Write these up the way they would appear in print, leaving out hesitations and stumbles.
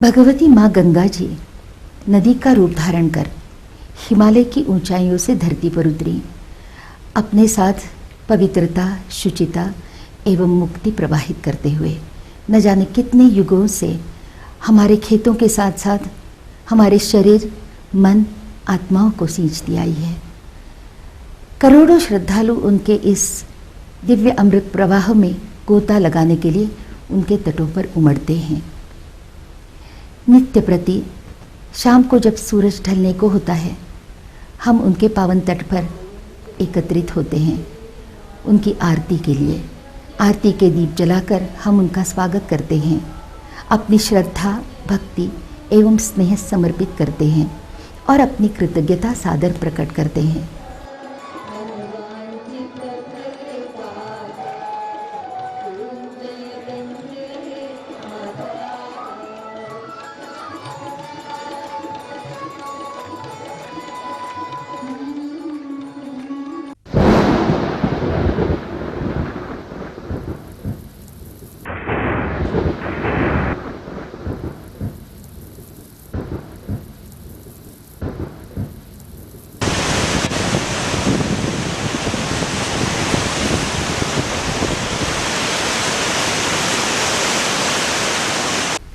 भगवती माँ गंगा जी नदी का रूप धारण कर हिमालय की ऊंचाइयों से धरती पर उतरी। अपने साथ पवित्रता, शुचिता एवं मुक्ति प्रवाहित करते हुए न जाने कितने युगों से हमारे खेतों के साथ साथ हमारे शरीर, मन, आत्माओं को सींचती आई है। करोड़ों श्रद्धालु उनके इस दिव्य अमृत प्रवाह में गोता लगाने के लिए उनके तटों पर उमड़ते हैं। नित्य प्रति शाम को जब सूरज ढलने को होता है, हम उनके पावन तट पर एकत्रित होते हैं उनकी आरती के लिए। आरती के दीप जलाकर हम उनका स्वागत करते हैं, अपनी श्रद्धा, भक्ति एवं स्नेह समर्पित करते हैं और अपनी कृतज्ञता सादर प्रकट करते हैं।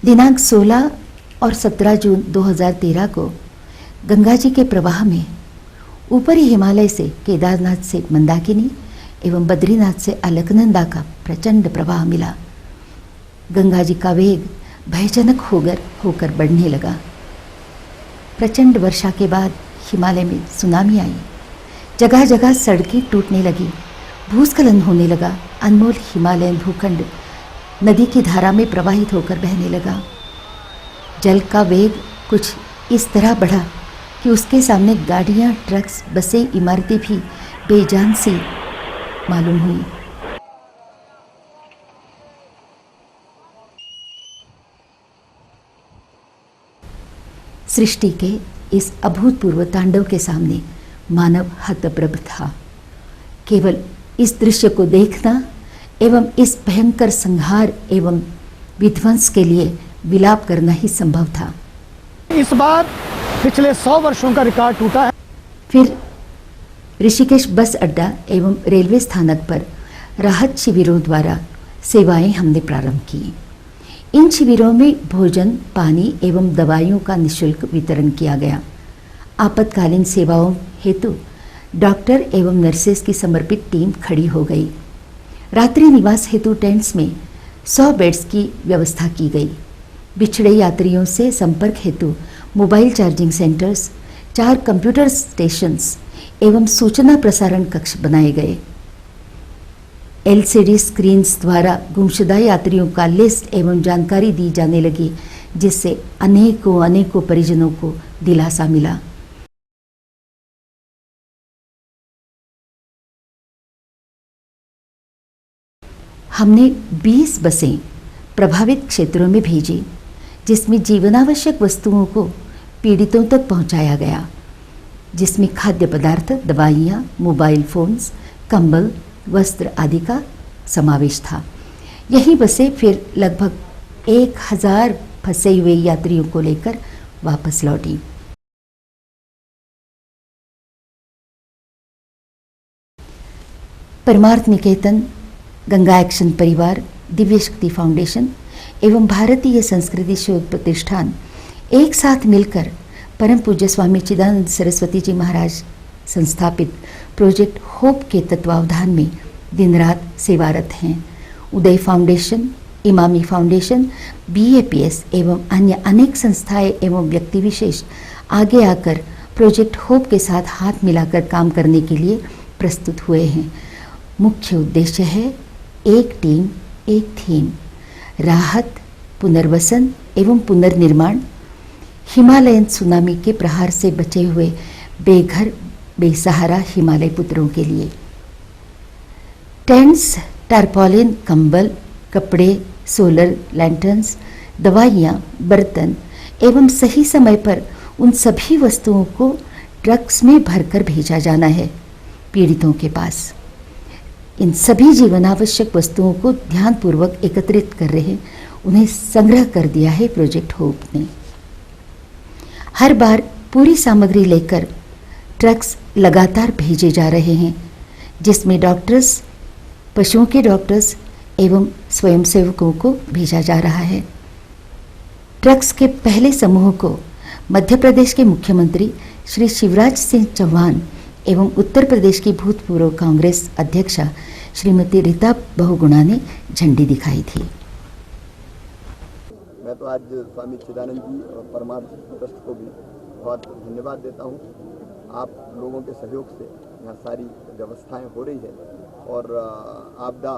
दिनांक 16 और 17 जून 2013 को गंगा जी के प्रवाह में ऊपरी हिमालय से केदारनाथ से मंदाकिनी एवं बद्रीनाथ से अलकनंदा का प्रचंड प्रवाह मिला। गंगा जी का वेग भयजनक होकर बढ़ने लगा। प्रचंड वर्षा के बाद हिमालय में सुनामी आई। जगह जगह सड़कें टूटने लगी, भूस्खलन होने लगा। अनमोल हिमालयन भूखंड नदी की धारा में प्रवाहित होकर बहने लगा। जल का वेग कुछ इस तरह बढ़ा कि उसके सामने गाड़ियां, ट्रक्स, बसें, इमारतें भी बेजान सी मालूम हुई। सृष्टि के इस अभूतपूर्व तांडव के सामने मानव हतप्रभ था। केवल इस दृश्य को देखना एवं इस भयंकर संहार एवं विध्वंस के लिए विलाप करना ही संभव था। इस बार पिछले 100 वर्षों का रिकॉर्ड टूटा है। फिर ऋषिकेश बस अड्डा एवं रेलवे स्थानक पर राहत शिविरों द्वारा सेवाएं हमने प्रारंभ की। इन शिविरों में भोजन, पानी एवं दवाइयों का निःशुल्क वितरण किया गया। आपातकालीन सेवाओं हेतु डॉक्टर एवं नर्सेस की समर्पित टीम खड़ी हो गई। रात्रि निवास हेतु टेंट्स में 100 बेड्स की व्यवस्था की गई। बिछड़े यात्रियों से संपर्क हेतु mobile charging centres, 4 computer stations एवं सूचना प्रसारण कक्ष बनाए गए। LCD स्क्रीन्स द्वारा गुमशुदा यात्रियों का लिस्ट एवं जानकारी दी जाने लगी, जिससे अनेकों परिजनों को दिलासा मिला। हमने 20 बसें प्रभावित क्षेत्रों में भेजी, जिसमें जीवनावश्यक वस्तुओं को पीड़ितों तक पहुंचाया गया, जिसमें खाद्य पदार्थ, दवाइयाँ, मोबाइल फोन्स, कंबल, वस्त्र आदि का समावेश था। यही बसें फिर लगभग 1000 फंसे हुए यात्रियों को लेकर वापस लौटी। परमार्थ निकेतन, गंगा एक्शन परिवार, दिव्य शक्ति फाउंडेशन एवं भारतीय संस्कृति शोध प्रतिष्ठान एक साथ मिलकर परम पूज्य स्वामी चिदानंद सरस्वती जी महाराज संस्थापित प्रोजेक्ट होप के तत्वावधान में दिन रात सेवारत हैं। उदय फाउंडेशन, इमामी फाउंडेशन, BAPS एवं अन्य अनेक संस्थाएं एवं व्यक्ति विशेष आगे आकर प्रोजेक्ट होप के साथ हाथ मिलाकर काम करने के लिए प्रस्तुत हुए हैं। मुख्य उद्देश्य है एक टीम, एक थीम, राहत, पुनर्वसन एवं पुनर्निर्माण। हिमालयन सुनामी के प्रहार से बचे हुए बेघर, बेसहारा हिमालय पुत्रों के लिए टेंट्स, टारपॉलिन, कंबल, कपड़े, सोलर लैंटर्न्स, दवाइयाँ, बर्तन एवं सही समय पर उन सभी वस्तुओं को ट्रक्स में भरकर भेजा जाना है पीड़ितों के पास। इन सभी जीवनावश्यक वस्तुओं को ध्यानपूर्वक एकत्रित कर रहे उन्हें संग्रह कर दिया है प्रोजेक्ट होप ने। हर बार पूरी सामग्री लेकर ट्रक्स लगातार भेजे जा रहे हैं, जिसमें डॉक्टर्स, पशुओं के डॉक्टर्स एवं स्वयंसेवकों को भेजा जा रहा है। ट्रक्स के पहले समूह को मध्य प्रदेश के मुख्यमंत्री श्री शिवराज सिंह चौहान एवं उत्तर प्रदेश की भूतपूर्व कांग्रेस अध्यक्षा श्रीमती रीता बहुगुणा ने झंडी दिखाई थी। मैं तो आज स्वामी चिदानंद जी और परमार्थ ट्रस्ट को भी बहुत धन्यवाद देता हूँ। आप लोगों के सहयोग से यहाँ सारी व्यवस्थाएं हो रही है और आपदा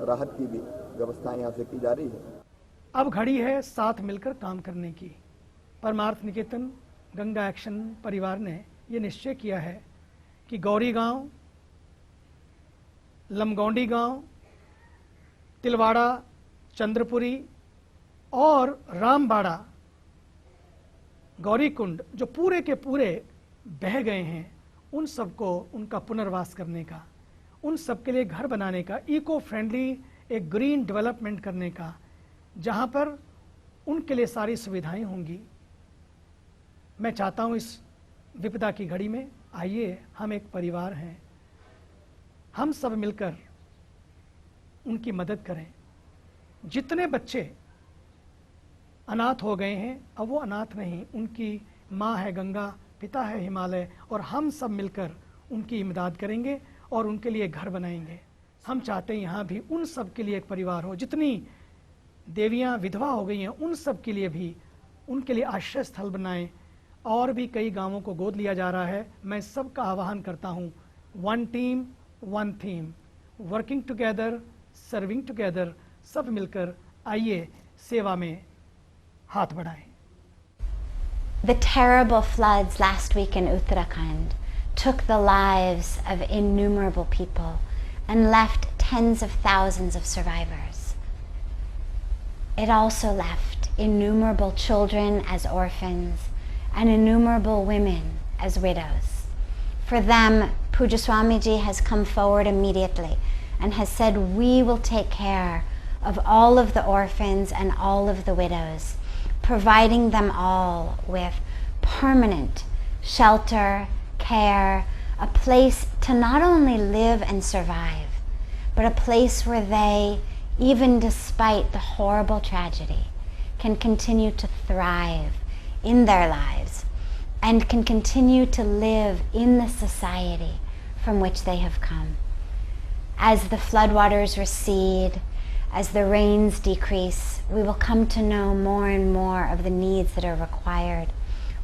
राहत की भी व्यवस्थाएं यहाँ से की जा रही है। अब घड़ी है साथ मिलकर काम करने की। परमार्थ निकेतन गंगा एक्शन परिवार ने ये निश्चय किया है कि गौरी गांव, लमगौंडी गांव, तिलवाड़ा, चंद्रपुरी और रामबाड़ा, गौरीकुंड जो पूरे के पूरे बह गए हैं, उन सबको उनका पुनर्वास करने का, उन सब के लिए घर बनाने का, इको फ्रेंडली एक ग्रीन डेवलपमेंट करने का, जहां पर उनके लिए सारी सुविधाएं होंगी। मैं चाहता हूं इस विपदा की घड़ी में आइए हम एक परिवार हैं, हम सब मिलकर उनकी मदद करें। जितने बच्चे अनाथ हो गए हैं, अब वो अनाथ नहीं, उनकी माँ है गंगा, पिता है हिमालय, और हम सब मिलकर उनकी इमदाद करेंगे और उनके लिए घर बनाएंगे। हम चाहते हैं यहाँ भी उन सब के लिए एक परिवार हो। जितनी देवियाँ विधवा हो गई हैं, उन सब के लिए भी उनके लिए आश्रय स्थल बनाएं। और भी कई गांवों को गोद लिया जा रहा है। मैं सबका आह्वान करता हूँ, one team one theme, working together, serving together, सब मिलकर आइए सेवा में हाथ बढ़ाएं। The terrible floods last week in Uttarakhand took the lives of innumerable people and left tens of thousands of survivors. It also left innumerable children as orphans and innumerable women as widows. For them, Puja Swamiji has come forward immediately and has said, we will take care of all of the orphans and all of the widows, providing them all with permanent shelter, care, a place to not only live and survive, but a place where they, even despite the horrible tragedy, can continue to thrive in their lives and can continue to live in the society from which they have come. As the floodwaters recede, as the rains decrease, we will come to know more and more of the needs that are required.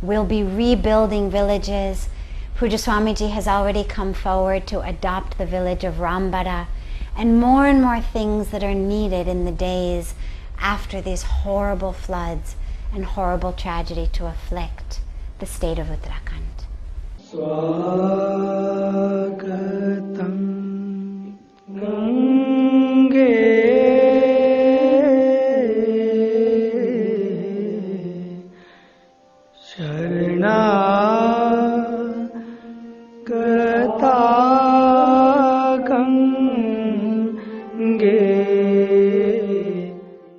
We'll be rebuilding villages. Puja Swamiji has already come forward to adopt the village of Rambada, and more things that are needed in the days after these horrible floods and horrible tragedy to afflict the state of Uttarakhand. Swagatam Gange Sharana